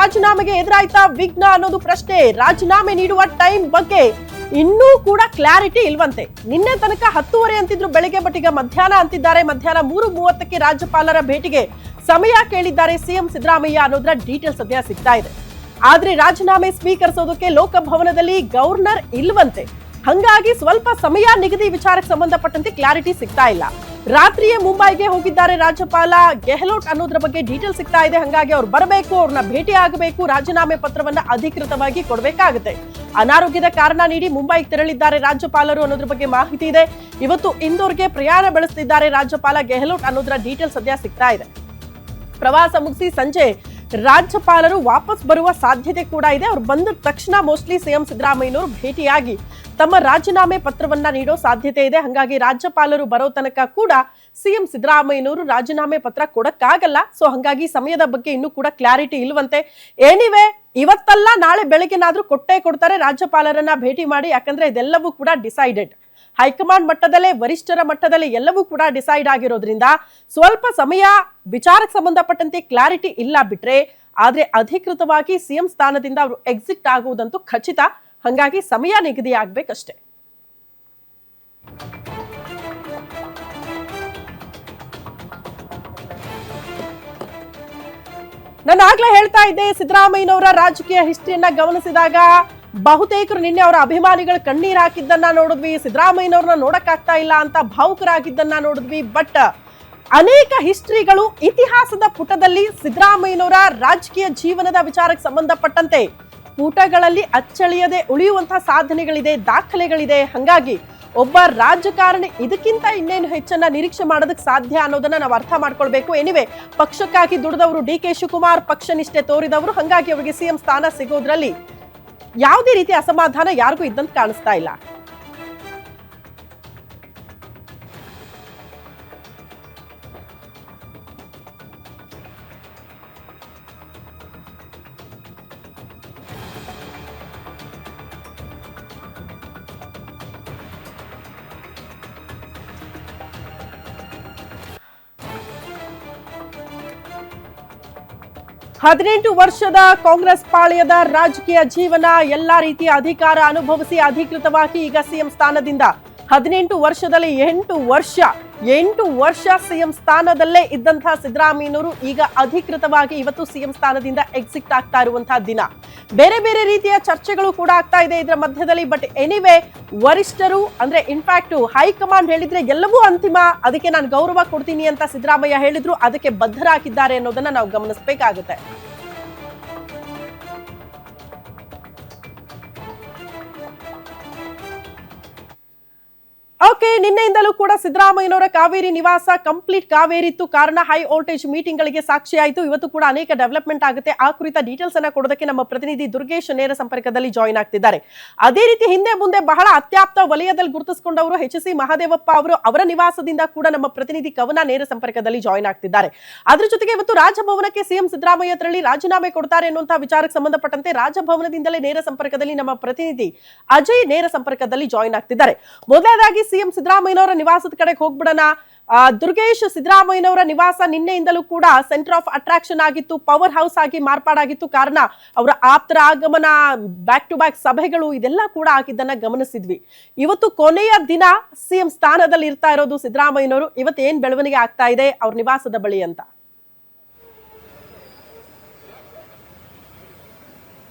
ರಾಜೀನಾಮೆಗೆ ಎದುರಾಯ್ತಾ ವಿಘ್ನ ಅನ್ನೋದು ಪ್ರಶ್ನೆ. ರಾಜೀನಾಮೆ ನೀಡುವ ಟೈಮ್ ಬಗ್ಗೆ ಇನ್ನೂ ಕೂಡ ಕ್ಲಾರಿಟಿ ಇಲ್ವಂತೆ. ನಿನ್ನೆ ತನಕ 10:30 ಅಂತಿದ್ರು ಬೆಳಿಗ್ಗೆ, ಬಟ್ ಈಗ ಮಧ್ಯಾಹ್ನ ಅಂತಿದ್ದಾರೆ. ಮಧ್ಯಾಹ್ನ 3:30ಕ್ಕೆ ರಾಜ್ಯಪಾಲರ ಭೇಟಿಗೆ ಸಮಯ ಕೇಳಿದ್ದಾರೆ ಸಿಎಂ ಸಿದ್ದರಾಮಯ್ಯ ಅನ್ನೋದ್ರ ಡೀಟೇಲ್ಸ್ ಸದ್ಯ ಸಿಗ್ತಾ ಇದೆ. ಆದ್ರೆ ರಾಜೀನಾಮೆ ಸ್ವೀಕರಿಸೋದಕ್ಕೆ ಲೋಕಭವನದಲ್ಲಿ ಗವರ್ನರ್ ಇಲ್ವಂತೆ. ಹಂಗಾಗಿ ಸ್ವಲ್ಪ ಸಮಯ ನಿಗದಿ ವಿಚಾರಕ್ಕೆ ಸಂಬಂಧಪಟ್ಟಂತೆ ಕ್ಲಾರಿಟಿ ಸಿಗ್ತಾ ಇಲ್ಲ. ರಾತ್ರಿಯೇ ಮುಂಬೈಗೆ ಹೋಗಿದ್ದಾರೆ ರಾಜ್ಯಪಾಲ ಗೆಹ್ಲೋಟ್ ಅನ್ನೋದ್ರ ಬಗ್ಗೆ ಡೀಟೇಲ್ ಸಿಗ್ತಾ ಇದೆ. ಹಂಗಾಗಿ ಅವ್ರು ಬರಬೇಕು, ಅವ್ರನ್ನ ಭೇಟಿ ಆಗಬೇಕು, ರಾಜೀನಾಮೆ ಪತ್ರವನ್ನ ಅಧಿಕೃತವಾಗಿ ಕೊಡಬೇಕಾಗುತ್ತೆ. ಅನಾರೋಗ್ಯದ ಕಾರಣ ನೀಡಿ ಮುಂಬೈಗೆ ತೆರಳಿದ್ದಾರೆ ರಾಜ್ಯಪಾಲರು ಅನ್ನೋದ್ರ ಬಗ್ಗೆ ಮಾಹಿತಿ ಇದೆ. ಇವತ್ತು ಇಂದೋರ್ಗೆ ಪ್ರಯಾಣ ಬೆಳೆಸ್ತಿದ್ದಾರೆ ರಾಜ್ಯಪಾಲ ಗೆಹ್ಲೋಟ್ ಅನ್ನೋದ್ರ ಡೀಟೇಲ್ ಸದ್ಯ ಸಿಗ್ತಾ ಇದೆ. ಪ್ರವಾಸ ಮುಗಿಸಿ ಸಂಜೆ ರಾಜ್ಯಪಾಲರು ವಾಪಸ್ ಬರುವ ಸಾಧ್ಯತೆ ಕೂಡ ಇದೆ. ಅವ್ರು ಬಂದ ತಕ್ಷಣ ಮೋಸ್ಟ್ಲಿ ಸಿಎಂ ಸಿದ್ದರಾಮಯ್ಯನವರು ಭೇಟಿಯಾಗಿ ತಮ್ಮ ರಾಜೀನಾಮೆ ಪತ್ರವನ್ನ ನೀಡೋ ಸಾಧ್ಯತೆ ಇದೆ. ಹಂಗಾಗಿ ರಾಜ್ಯಪಾಲರು ಬರೋ ತನಕ ಕೂಡ ಸಿಎಂ ಸಿದ್ದರಾಮಯ್ಯನವರು ರಾಜೀನಾಮೆ ಪತ್ರ ಕೊಡಕ್ಕಾಗಲ್ಲ. ಸೊ ಹಂಗಾಗಿ ಸಮಯದ ಬಗ್ಗೆ ಇನ್ನೂ ಕೂಡ ಕ್ಲಾರಿಟಿ ಇಲ್ವಂತೆ. ಎನಿವೆ, ಇವತ್ತಲ್ಲ ನಾಳೆ ಬೆಳಗ್ಗೆನಾದ್ರೂ ಕೊಟ್ಟೇ ಕೊಡ್ತಾರೆ ರಾಜ್ಯಪಾಲರನ್ನ ಭೇಟಿ ಮಾಡಿ. ಯಾಕಂದ್ರೆ ಇದೆಲ್ಲವೂ ಕೂಡ ಡಿಸೈಡೆಡ್. ಹೈಕಮಾಂಡ್ ಮಟ್ಟದಲ್ಲೇ, ವರಿಷ್ಠರ ಮಟ್ಟದಲ್ಲೇ ಎಲ್ಲವೂ ಕೂಡ ಡಿಸೈಡ್ ಆಗಿರೋದ್ರಿಂದ ಸ್ವಲ್ಪ ಸಮಯ ವಿಚಾರಕ್ಕೆ ಸಂಬಂಧಪಟ್ಟಂತೆ ಕ್ಲಾರಿಟಿ ಇಲ್ಲ ಬಿಟ್ರೆ, ಆದ್ರೆ ಅಧಿಕೃತವಾಗಿ ಸಿಎಂ ಸ್ಥಾನದಿಂದ ಅವರು ಎಕ್ಸಿಟ್ ಆಗುವುದಂತೂ ಖಚಿತ. ಹಂಗಾಗಿ ಸಮಯ ನಿಗದಿ ಆಗ್ಬೇಕಷ್ಟೇ. ನಾನು ಆಗ್ಲೇ ಹೇಳ್ತಾ ಇದ್ದೆ, ಸಿದ್ದರಾಮಯ್ಯನವರ ರಾಜಕೀಯ ಹಿಸ್ಟ್ರಿಯನ್ನ ಗಮನಿಸಿದಾಗ ಬಹುತೇಕರು ನಿನ್ನೆ ಅವರ ಅಭಿಮಾನಿಗಳು ಕಣ್ಣೀರ್ ಹಾಕಿದ್ದನ್ನ ನೋಡಿದ್ವಿ. ಸಿದ್ದರಾಮಯ್ಯನವ್ರನ್ನ ನೋಡಕ್ಕಾಗ್ತಾ ಇಲ್ಲ ಅಂತ ಭಾವುಕರಾಗಿದ್ದನ್ನ ನೋಡಿದ್ವಿ. ಬಟ್ ಅನೇಕ ಹಿಸ್ಟ್ರಿಗಳು ಇತಿಹಾಸದ ಪುಟದಲ್ಲಿ ಸಿದ್ದರಾಮಯ್ಯನವರ ರಾಜಕೀಯ ಜೀವನದ ವಿಚಾರಕ್ಕೆ ಸಂಬಂಧಪಟ್ಟಂತೆ ಪುಟಗಳಲ್ಲಿ ಅಚ್ಚಳಿಯದೆ ಉಳಿಯುವಂತಹ ಸಾಧನೆಗಳಿದೆ, ದಾಖಲೆಗಳಿದೆ. ಹಂಗಾಗಿ ಒಬ್ಬ ರಾಜಕಾರಣಿ ಇದಕ್ಕಿಂತ ಇನ್ನೇನು ಹೆಚ್ಚನ್ನ ನಿರೀಕ್ಷೆ ಮಾಡೋದಕ್ಕೆ ಸಾಧ್ಯ ಅನ್ನೋದನ್ನ ನಾವು ಅರ್ಥ ಮಾಡ್ಕೊಳ್ಬೇಕು. ಎನಿವೆ, ಪಕ್ಷಕ್ಕಾಗಿ ದುಡಿದವರು ಡಿ.ಕೆ. ಶಿವಕುಮಾರ್, ಪಕ್ಷ ನಿಷ್ಠೆ ತೋರಿದವರು. ಹಂಗಾಗಿ ಅವರಿಗೆ ಸಿಎಂ ಸ್ಥಾನ ಸಿಗೋದ್ರಲ್ಲಿ ಯಾವುದೇ ರೀತಿಯ ಅಸಮಾಧಾನ ಯಾರಿಗೂ ಇದ್ದಂತ ಕಾಣಿಸ್ತಾ ಇಲ್ಲ. ಹದಿನೆಂಟು ವರ್ಷದ ಕಾಂಗ್ರೆಸ್ ಪಾಳ್ಯದ ರಾಜಕೀಯ ಜೀವನ, ಎಲ್ಲಾ ರೀತಿಯ ಅಧಿಕಾರ ಅನುಭವಿಸಿ ಅಧಿಕೃತವಾಗಿ ಈಗ ಸಿಎಂ ಸ್ಥಾನದಿಂದ 18 ವರ್ಷದಲ್ಲಿ 8 ವರ್ಷ ಸಿಎಂ ಸ್ಥಾನದಲ್ಲೇ ಇದ್ದಂತಹ ಸಿದ್ದರಾಮಯ್ಯನವರು ಈಗ ಅಧಿಕೃತವಾಗಿ ಇವತ್ತು ಸಿಎಂ ಸ್ಥಾನದಿಂದ ಎಕ್ಸಿಟ್ ಆಗ್ತಾ ಇರುವಂತಹ ದಿನ. ಬೇರೆ ಬೇರೆ ರೀತಿಯ ಚರ್ಚೆಗಳು ಕೂಡ ಆಗ್ತಾ ಇದೆ ಇದರ ಮಧ್ಯದಲ್ಲಿ. ಬಟ್ ಎನಿವೆ, ವರಿಷ್ಠರು ಅಂದ್ರೆ ಇನ್ಫ್ಯಾಕ್ಟ್ ಹೈಕಮಾಂಡ್ ಹೇಳಿದ್ರೆ ಎಲ್ಲವೂ ಅಂತಿಮ, ಅದಕ್ಕೆ ನಾನು ಗೌರವ ಕೊಡ್ತೀನಿ ಅಂತ ಸಿದ್ದರಾಮಯ್ಯ ಹೇಳಿದ್ರು. ಅದಕ್ಕೆ ಬದ್ಧರಾಗಿದ್ದಾರೆ ಅನ್ನೋದನ್ನ ನಾವು ಗಮನಿಸಬೇಕಾಗುತ್ತೆ. ಓಕೆ, ನಿನ್ನೆಯಿಂದಲೂ ಕೂಡ ಸಿದ್ದರಾಮಯ್ಯನವರ ಕಾವೇರಿ ನಿವಾಸ ಕಂಪ್ಲೀಟ್ ಕಾವೇರಿ ಇತ್ತು. ಕಾರಣ ಹೈ ವೋಲ್ಟೇಜ್ ಮೀಟಿಂಗ್ ಗಳಿಗೆ ಸಾಕ್ಷಿಯಾಯಿತು. ಇವತ್ತು ಕೂಡ ಅನೇಕ ಡೆವಲಪ್ಮೆಂಟ್ ಆಗುತ್ತೆ. ಆ ಕುರಿತ ಡೀಟೇಲ್ಸ್ ಅನ್ನ ಕೊಡೋದಕ್ಕೆ ನಮ್ಮ ಪ್ರತಿನಿಧಿ ದುರ್ಗೇಶ್ ನೇರ ಸಂಪರ್ಕದಲ್ಲಿ ಜಾಯಿನ್ ಆಗ್ತಿದ್ದಾರೆ. ಅದೇ ರೀತಿ ಹಿಂದೆ ಮುಂದೆ ಬಹಳ ಅತ್ಯಾಪ್ತ ವಲಯದಲ್ಲಿ ಗುರುತಿಸಿಕೊಂಡವರು ಎಚ್.ಸಿ. ಮಹದೇವಪ್ಪ ಅವರು, ಅವರ ನಿವಾಸದಿಂದ ಕೂಡ ನಮ್ಮ ಪ್ರತಿನಿಧಿ ಕವನ ನೇರ ಸಂಪರ್ಕದಲ್ಲಿ ಜಾಯಿನ್ ಆಗ್ತಿದ್ದಾರೆ. ಅದ್ರ ಜೊತೆಗೆ ಇವತ್ತು ರಾಜಭವನಕ್ಕೆ ಸಿಎಂ ಸಿದ್ದರಾಮಯ್ಯ ತೆರಳಿ ರಾಜೀನಾಮೆ ಕೊಡ್ತಾರೆ ಅನ್ನುವಂತಹ ವಿಚಾರಕ್ಕೆ ಸಂಬಂಧಪಟ್ಟಂತೆ ರಾಜಭವನದಿಂದಲೇ ನೇರ ಸಂಪರ್ಕದಲ್ಲಿ ನಮ್ಮ ಪ್ರತಿನಿಧಿ ಅಜಯ್ ನೇರ ಸಂಪರ್ಕದಲ್ಲಿ ಜಾಯಿನ್ ಆಗ್ತಿದ್ದಾರೆ. ಮೊದಲನೇದಾಗಿ ಸಿಎಂ ಸಿದ್ದರಾಮಯ್ಯನವರ ನಿವಾಸದ ಕಡೆಗೆ ಹೋಗ್ಬಿಡೋಣ. ದುರ್ಗೇಶ್, ಸಿದ್ದರಾಮಯ್ಯನವರ ನಿವಾಸ ನಿನ್ನೆಯಿಂದಲೂ ಕೂಡ ಸೆಂಟರ್ ಆಫ್ ಅಟ್ರಾಕ್ಷನ್ ಆಗಿತ್ತು, ಪವರ್ ಹೌಸ್ ಆಗಿ ಮಾರ್ಪಾಡಾಗಿತ್ತು. ಕಾರಣ ಅವರ ಆಪ್ತರ ಆಗಮನ, ಬ್ಯಾಕ್ ಟು ಬ್ಯಾಕ್ ಸಭೆಗಳು, ಇದೆಲ್ಲ ಕೂಡ ಆಗಿದ್ದನ್ನ ಗಮನಿಸಿದ್ವಿ. ಇವತ್ತು ಕೊನೆಯ ದಿನ ಸಿಎಂ ಸ್ಥಾನದಲ್ಲಿ ಇರ್ತಾ ಇರೋದು ಸಿದ್ದರಾಮಯ್ಯನವರು. ಇವತ್ತು ಏನ್ ಬೆಳವಣಿಗೆ ಆಗ್ತಾ ಇದೆ ಅವ್ರ ನಿವಾಸದ ಬಳಿ ಅಂತ?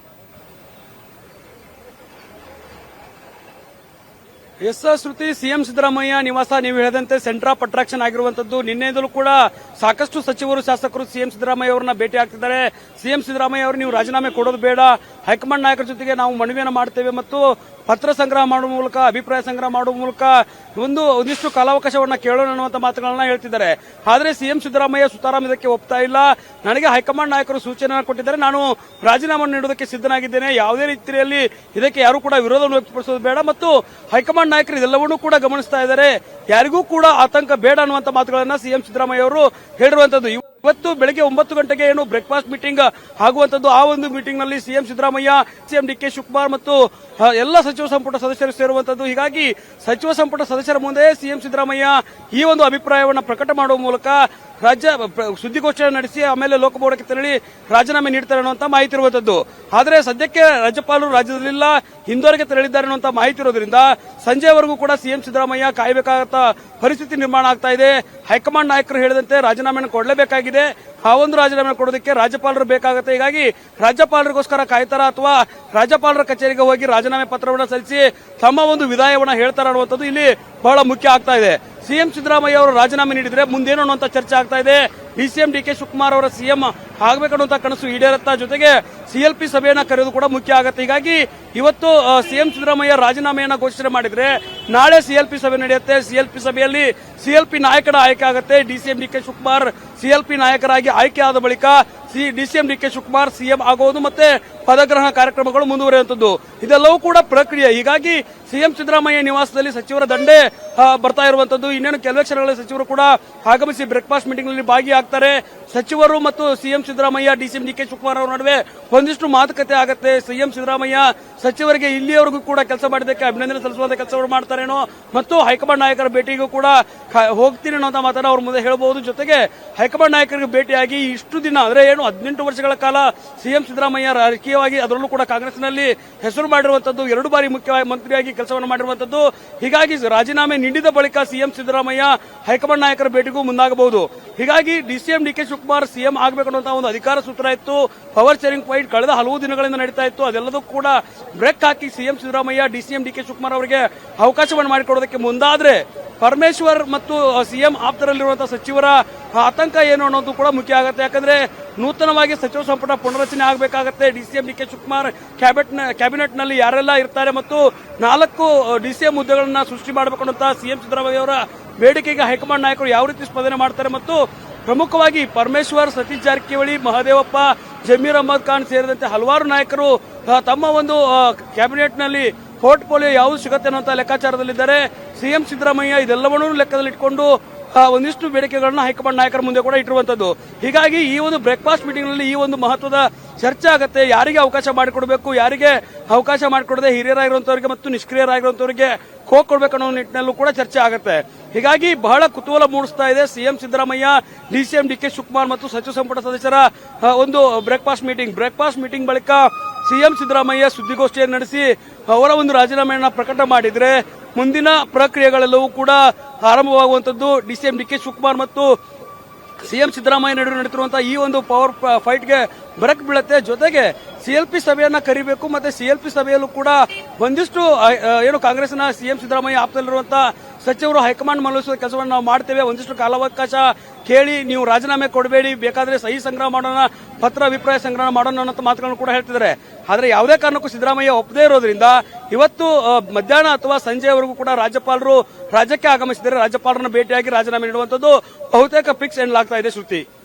ಎಸ್ ಶ್ರುತಿ, ಸಿಎಂ ಸಿದ್ದರಾಮಯ್ಯ ನಿವಾಸ ನೀವು ಹೇಳಿದಂತೆ ಸೆಂಟರ್ ಆಫ್ ಅಟ್ರಾಕ್ಷನ್ ಆಗಿರುವಂತದ್ದು. ನಿನ್ನೆಯಿಂದಲೂ ಕೂಡ ಸಾಕಷ್ಟು ಸಚಿವರು, ಶಾಸಕರು ಸಿಎಂ ಸಿದ್ದರಾಮಯ್ಯ ಅವರನ್ನ ಭೇಟಿ ಆಗ್ತಿದ್ದಾರೆ. ಸಿಎಂ ಸಿದ್ದರಾಮಯ್ಯ ಅವರು ನೀವು ರಾಜೀನಾಮೆ ಕೊಡೋದು ಬೇಡ, ಹೈಕಮಾಂಡ್ ನಾಯಕರ ಜೊತೆಗೆ ನಾವು ಮನವಿಯನ್ನು ಮಾಡ್ತೇವೆ ಮತ್ತು ಪತ್ರ ಸಂಗ್ರಹ ಮಾಡುವ ಮೂಲಕ, ಅಭಿಪ್ರಾಯ ಸಂಗ್ರಹ ಮಾಡುವ ಮೂಲಕ ಒಂದಿಷ್ಟು ಕಾಲಾವಕಾಶವನ್ನ ಕೇಳೋಣ ಅನ್ನುವಂತ ಮಾತುಗಳನ್ನ ಹೇಳ್ತಿದ್ದಾರೆ. ಆದ್ರೆ ಸಿಎಂ ಸಿದ್ದರಾಮಯ್ಯ ಸುತಾರಾಮ್ ಇದಕ್ಕೆ ಒಪ್ತಾ ಇಲ್ಲ. ನನಗೆ ಹೈಕಮಾಂಡ್ ನಾಯಕರು ಸೂಚನೆ ಕೊಟ್ಟಿದ್ದಾರೆ, ನಾನು ರಾಜೀನಾಮೆ ನೀಡೋದಕ್ಕೆ ಸಿದ್ಧನಾಗಿದ್ದೇನೆ. ಯಾವುದೇ ರೀತಿಯಲ್ಲಿ ಇದಕ್ಕೆ ಯಾರು ಕೂಡ ವಿರೋಧವನ್ನು ವ್ಯಕ್ತಪಡಿಸೋದು ಬೇಡ ಮತ್ತು ಹೈಕಮಾಂಡ್ ನಾಯಕರು ಇದೆಲ್ಲವನ್ನೂ ಕೂಡ ಗಮನಿಸ್ತಾ ಇದ್ದಾರೆ. ಯಾರಿಗೂ ಕೂಡ ಆತಂಕ ಬೇಡ ಅನ್ನುವಂತ ಮಾತುಗಳನ್ನ ಸಿಎಂ ಸಿದ್ದರಾಮಯ್ಯ ಅವರು ಹೇಳಿರುವಂತದ್ದು. ಇವತ್ತು ಬೆಳಗ್ಗೆ 9 ಗಂಟೆಗೆ ಏನು ಬ್ರೇಕ್ಫಾಸ್ಟ್ ಮೀಟಿಂಗ್ ಆಗುವಂತದ್ದು. ಆ ಒಂದು ಮೀಟಿಂಗ್ ನಲ್ಲಿ ಸಿಎಂ ಸಿದ್ದರಾಮಯ್ಯ, ಸಿಎಂ ಡಿ.ಕೆ. ಶಿವಕುಮಾರ್ ಮತ್ತು ಎಲ್ಲ ಸಚಿವ ಸಂಪುಟ ಸದಸ್ಯರು ಸೇರುವಂತದ್ದು. ಹೀಗಾಗಿ ಸಚಿವ ಸಂಪುಟ ಸದಸ್ಯರ ಮುಂದೆ ಸಿಎಂ ಸಿದ್ದರಾಮಯ್ಯ ಈ ಒಂದು ಅಭಿಪ್ರಾಯವನ್ನು ಪ್ರಕಟ ಮಾಡುವ ಮೂಲಕ ರಾಜ್ಯ ಸುದ್ದಿಗೋಷ್ಠಿಯನ್ನು ನಡೆಸಿ ಆಮೇಲೆ ಲೋಕಭವನಕ್ಕೆ ತೆರಳಿ ರಾಜೀನಾಮೆ ನೀಡ್ತಾರೆ ಅನ್ನುವಂತ ಮಾಹಿತಿ ಇರುವಂತದ್ದು. ಆದರೆ ಸದ್ಯಕ್ಕೆ ರಾಜ್ಯಪಾಲರು ರಾಜ್ಯದಲ್ಲಿಲ್ಲ, ಹಿಂದೂರಿಗೆ ತೆರಳಿದ್ದಾರೆ ಅನ್ನುವಂತ ಮಾಹಿತಿ ಇರೋದ್ರಿಂದ ಸಂಜೆವರೆಗೂ ಕೂಡ ಸಿಎಂ ಸಿದ್ದರಾಮಯ್ಯ ಕಾಯಬೇಕಾದ ಪರಿಸ್ಥಿತಿ ನಿರ್ಮಾಣ ಆಗ್ತಾ ಇದೆ. ಹೈಕಮಾಂಡ್ ನಾಯಕರು ಹೇಳಿದಂತೆ ರಾಜೀನಾಮೆಯನ್ನು ಕೊಡಲೇಬೇಕಾಗಿದೆ. ಆ ಒಂದು ರಾಜೀನಾಮೆ ಕೊಡೋದಕ್ಕೆ ರಾಜ್ಯಪಾಲರು ಬೇಕಾಗುತ್ತೆ. ಹೀಗಾಗಿ ರಾಜ್ಯಪಾಲರಿಗೋಸ್ಕರ ಕಾಯ್ತಾರ ಅಥವಾ ರಾಜ್ಯಪಾಲರ ಕಚೇರಿಗೆ ಹೋಗಿ ರಾಜೀನಾಮೆ ಪತ್ರವನ್ನು ಸಲ್ಲಿಸಿ ತಮ್ಮ ಒಂದು ವಿದಾಯವನ್ನ ಹೇಳ್ತಾರ ಅನ್ನುವಂಥದ್ದು ಇಲ್ಲಿ ಬಹಳ ಮುಖ್ಯ ಆಗ್ತಾ ಇದೆ. ಸಿಎಂ ಸಿದ್ದರಾಮಯ್ಯ ಅವರು ರಾಜೀನಾಮೆ ನೀಡಿದ್ರೆ ಮುಂದೇನು ಅನ್ನುವಂತ ಚರ್ಚೆ ಆಗ್ತಾ ಇದೆ. ಡಿಸಿಎಂ ಡಿಕೆ ಶಿವಕುಮಾರ್ ಅವರ ಸಿಎಂ ಆಗಬೇಕನ್ನುವಂತ ಕನಸು ಈಡೇರುತ್ತಾ, ಜೊತೆಗೆ ಸಿಎಲ್ಪಿ ಸಭೆಯನ್ನ ಕರೆಯೋದು ಕೂಡ ಮುಖ್ಯ ಆಗುತ್ತೆ. ಹೀಗಾಗಿ ಇವತ್ತು ಸಿಎಂ ಸಿದ್ದರಾಮಯ್ಯ ರಾಜೀನಾಮೆಯನ್ನ ಘೋಷಣೆ ಮಾಡಿದ್ರೆ ನಾಳೆ ಸಿಎಲ್ಪಿ ಸಭೆ ನಡೆಯುತ್ತೆ. ಸಿಎಲ್ಪಿ ಸಭೆಯಲ್ಲಿ ಸಿಎಲ್ಪಿ ನಾಯಕರ ಆಯ್ಕೆ ಆಗುತ್ತೆ. ಡಿಸಿಎಂ ಡಿಕೆ ಶಿವಕುಮಾರ್ ಸಿಎಲ್ಪಿ ನಾಯಕರಾಗಿ ಆಯ್ಕೆ ಆದ ಬಳಿಕ ಡಿಸಿಎಂ ಡಿಕೆ ಶಿವಕುಮಾರ್ ಸಿಎಂ ಆಗುವುದು ಮತ್ತೆ ಪದಗ್ರಹಣ ಕಾರ್ಯಕ್ರಮಗಳು ಮುಂದುವರಿಯುವಂತದ್ದು. ಇದೆಲ್ಲವೂ ಕೂಡ ಪ್ರಕ್ರಿಯೆ. ಹೀಗಾಗಿ ಸಿಎಂ ಸಿದ್ದರಾಮಯ್ಯ ನಿವಾಸದಲ್ಲಿ ಸಚಿವರ ದಂಡೆ ಬರ್ತಾ ಇರುವಂತದ್ದು. ಇನ್ನೇನು ಕೆಲವೇ ಕ್ಷಣಗಳಲ್ಲಿ ಸಚಿವರು ಕೂಡ ಆಗಮಿಸಿ ಬ್ರೇಕ್ಫಾಸ್ಟ್ ಮೀಟಿಂಗ್ ನಲ್ಲಿ ಭಾಗಿಯಾಗ್ತಾರೆ. ಸಚಿವರು ಮತ್ತು ಸಿಎಂ ಸಿದ್ದರಾಮಯ್ಯ ಡಿಸಿಎಂ ಡಿಕೆ ಶಿವಕುಮಾರ್ ಅವರ ನಡುವೆ ಒಂದಿಷ್ಟು ಮಾತುಕತೆ ಆಗುತ್ತೆ. ಸಿಎಂ ಸಿದ್ದರಾಮಯ್ಯ ಸಚಿವರಿಗೆ ಇಲ್ಲಿಯವರೆಗೂ ಕೂಡ ಕೆಲಸ ಮಾಡಿದ್ದಕ್ಕೆ ಅಭಿನಂದನೆ ಸಲ್ಲಿಸುವಂತ ಕೆಲಸಗಳು ಮಾಡ್ತಾರೇನೋ ಮತ್ತು ಹೈಕಮಾಂಡ್ ನಾಯಕರ ಭೇಟಿಗೂ ಕೂಡ ಹೋಗ್ತೀನಿ ಅನ್ನೋ ಮಾತನ್ನ ಅವ್ರ ಮುಂದೆ ಹೇಳಬಹುದು. ಜೊತೆಗೆ ಹೈಕಮಾಂಡ್ ನಾಯಕರಿಗೆ ಭೇಟಿಯಾಗಿ ಇಷ್ಟು ದಿನ ಅಂದ್ರೆ 18 ವರ್ಷಗಳ ಕಾಲ ಸಿಎಂ ಸಿದ್ದರಾಮಯ್ಯ ರಾಜಕೀಯವಾಗಿ ಅದರಲ್ಲೂ ಕೂಡ ಕಾಂಗ್ರೆಸ್ನಲ್ಲಿ ಹೆಸರು ಮಾಡಿರುವಂತದ್ದು, 2 ಬಾರಿ ಮುಖ್ಯ ಮಂತ್ರಿಯಾಗಿ ಕೆಲಸವನ್ನು ಮಾಡಿರುವಂತದ್ದು. ಹೀಗಾಗಿ ರಾಜೀನಾಮೆ ನೀಡಿದ ಬಳಿಕ ಸಿಎಂ ಸಿದ್ದರಾಮಯ್ಯ ಹೈಕಮಾಂಡ್ ನಾಯಕರ ಭೇಟಿಗೂ ಮುಂದಾಗಬಹುದು. ಹೀಗಾಗಿ ಡಿಸಿಎಂ ಡಿಕೆ ಶಿವಕುಮಾರ್ ಸಿಎಂ ಆಗಬೇಕನ್ನುವಂತಹ ಒಂದು ಅಧಿಕಾರ ಸೂತ್ರ ಇತ್ತು. ಪವರ್ ಶೇರಿಂಗ್ ಪಾಯಿಂಟ್ ಕಳೆದ ಹಲವು ದಿನಗಳಿಂದ ನಡೀತಾ ಇತ್ತು. ಅದೆಲ್ಲದೂ ಕೂಡ ಬ್ರೇಕ್ ಹಾಕಿ ಸಿಎಂ ಸಿದ್ದರಾಮಯ್ಯ ಡಿಸಿಎಂ ಡಿಕೆ ಶಿವಕುಮಾರ್ ಅವರಿಗೆ ಅವಕಾಶವನ್ನು ಮಾಡಿಕೊಡೋದಕ್ಕೆ ಮುಂದಾದ್ರೆ ಪರಮೇಶ್ವರ್ ಮತ್ತು ಸಿಎಂ ಆಪ್ತರಲ್ಲಿರುವಂತಹ ಸಚಿವರ ಆತಂಕ ಏನು ಅನ್ನೋದು ಕೂಡ ಮುಖ್ಯ ಆಗುತ್ತೆ. ಯಾಕಂದ್ರೆ ನೂತನವಾಗಿ ಸಚಿವ ಸಂಪುಟ ಪುನರಚನೆ ಆಗಬೇಕಾಗುತ್ತೆ. ಡಿಸಿಎಂ ಡಿಕೆ ಶಿವಕುಮಾರ್ ಕ್ಯಾಬಿನೆಟ್ ನಲ್ಲಿ ಯಾರೆಲ್ಲ ಇರ್ತಾರೆ ಮತ್ತು 4 ಡಿಸಿಎಂ ಹುದ್ದೆಗಳನ್ನ ಸೃಷ್ಟಿ ಮಾಡಬೇಕು ಅಂತ ಸಿಎಂ ಸಿದ್ದರಾಮಯ್ಯ ಅವರ ಬೇಡಿಕೆಗೆ ಹೈಕಮಾಂಡ್ ನಾಯಕರು ಯಾವ ರೀತಿ ಸ್ಪಂದನೆ ಮಾಡ್ತಾರೆ ಮತ್ತು ಪ್ರಮುಖವಾಗಿ ಪರಮೇಶ್ವರ್, ಸತೀಶ್ ಜಾರಕಿಹೊಳಿ, ಮಹದೇವಪ್ಪ, ಜಮೀರ್ ಅಹಮದ್ ಖಾನ್ ಸೇರಿದಂತೆ ಹಲವಾರು ನಾಯಕರು ತಮ್ಮ ಒಂದು ಕ್ಯಾಬಿನೆಟ್ ನಲ್ಲಿ ಪೋರ್ಟ್ಫೋಲಿಯೋ ಯಾವುದು ಸಿಗುತ್ತೆ ಅನ್ನುವಂತ ಲೆಕ್ಕಾಚಾರದಲ್ಲಿದ್ದಾರೆ. ಸಿಎಂ ಸಿದ್ದರಾಮಯ್ಯ ಇದೆಲ್ಲವನ್ನೂ ಲೆಕ್ಕದಲ್ಲಿಟ್ಟುಕೊಂಡು ಒಂದಿಷ್ಟು ಬೇಡಿಕೆಗಳನ್ನ ಹೈಕಮಾಂಡ್ ನಾಯಕರ ಮುಂದೆ ಕೂಡ ಇಟ್ಟಿರುವಂತದ್ದು. ಹೀಗಾಗಿ ಈ ಒಂದು ಬ್ರೇಕ್ಫಾಸ್ಟ್ ಮೀಟಿಂಗ್ ನಲ್ಲಿ ಈ ಒಂದು ಮಹತ್ವದ ಚರ್ಚೆ ಆಗುತ್ತೆ. ಯಾರಿಗೆ ಅವಕಾಶ ಮಾಡಿಕೊಡಬೇಕು, ಯಾರಿಗೆ ಅವಕಾಶ ಮಾಡಿಕೊಡದೆ ಹಿರಿಯರಾಗಿರುವಂತವರಿಗೆ ಮತ್ತು ನಿಷ್ಕ್ರಿಯರಾಗಿರುವಂತವರಿಗೆ ಕೊಡಬೇಕು ಅನ್ನೋ ನಿಟ್ಟಿನಲ್ಲೂ ಕೂಡ ಚರ್ಚೆ ಆಗುತ್ತೆ. ಹೀಗಾಗಿ ಬಹಳ ಕುತೂಹಲ ಮೂಡಿಸ್ತಾ ಇದೆ ಸಿಎಂ ಸಿದ್ದರಾಮಯ್ಯ, ಡಿಸಿಎಂ ಡಿಕೆ ಶಿವಕುಮಾರ್ ಮತ್ತು ಸಚಿವ ಸಂಪುಟ ಸದಸ್ಯರ ಒಂದು ಬ್ರೇಕ್ಫಾಸ್ಟ್ ಮೀಟಿಂಗ್ ಬಳಿಕ ಸಿಎಂ ಸಿದ್ದರಾಮಯ್ಯ ಸುದ್ದಿಗೋಷ್ಠಿಯನ್ನು ನಡೆಸಿ ಅವರ ಒಂದು ರಾಜೀನಾಮೆಯನ್ನ ಪ್ರಕಟ ಮಾಡಿದ್ರೆ ಮುಂದಿನ ಪ್ರಕ್ರಿಯೆಗಳೆಲ್ಲವೂ ಕೂಡ ಆರಂಭವಾಗುವಂತದ್ದು. ಡಿಸಿಎಂ ಡಿಕೆ ಶಿವಕುಮಾರ್ ಮತ್ತು ಸಿಎಂ ಸಿದ್ದರಾಮಯ್ಯ ನಡುವೆ ನಡೆಯುತ್ತಿರುವಂತಹ ಈ ಒಂದು ಪವರ್ ಫೈಟ್ಗೆ ಬ್ರೇಕ್ ಬೀಳುತ್ತೆ. ಜೊತೆಗೆ ಸಿಎಲ್ಪಿ ಸಭೆಯನ್ನ ಕರಿಬೇಕು ಮತ್ತೆ ಸಿಎಲ್ಪಿ ಸಭೆಯಲ್ಲೂ ಕೂಡ ಒಂದಿಷ್ಟು ಏನು ಕಾಂಗ್ರೆಸ್ನ ಸಿಎಂ ಸಿದ್ದರಾಮಯ್ಯ ಆಪ್ತದಲ್ಲಿರುವಂತಹ ಸಚಿವರು ಹೈಕಮಾಂಡ್ ಮನವೊಲಿಸುವ ಕೆಲಸವನ್ನು ನಾವು ಮಾಡ್ತೇವೆ, ಒಂದಿಷ್ಟು ಕಾಲಾವಕಾಶ ಕೇಳಿ ನೀವು ರಾಜೀನಾಮೆ ಕೊಡಬೇಡಿ, ಬೇಕಾದ್ರೆ ಸಹಿ ಸಂಗ್ರಹ ಮಾಡೋಣ, ಪತ್ರ ಅಭಿಪ್ರಾಯ ಸಂಗ್ರಹ ಮಾಡೋಣ ಅನ್ನೋ ಮಾತುಗಳನ್ನು ಕೂಡ ಹೇಳ್ತಿದ್ದಾರೆ. ಆದರೆ ಯಾವುದೇ ಕಾರಣಕ್ಕೂ ಸಿದ್ದರಾಮಯ್ಯ ಒಪ್ಪದೇ ಇರೋದ್ರಿಂದ ಇವತ್ತು ಮಧ್ಯಾಹ್ನ ಅಥವಾ ಸಂಜೆಯವರೆಗೂ ಕೂಡ ರಾಜ್ಯಪಾಲರು ರಾಜ್ಯಕ್ಕೆ ಆಗಮಿಸಿದರೆ ರಾಜ್ಯಪಾಲರನ್ನು ಭೇಟಿಯಾಗಿ ರಾಜೀನಾಮೆ ನೀಡುವಂತದ್ದು ಬಹುತೇಕ ಫಿಕ್ಸ್ ಎನ್ನಲಾಗ್ತಾ ಇದೆ. ಶ್ರುತಿ.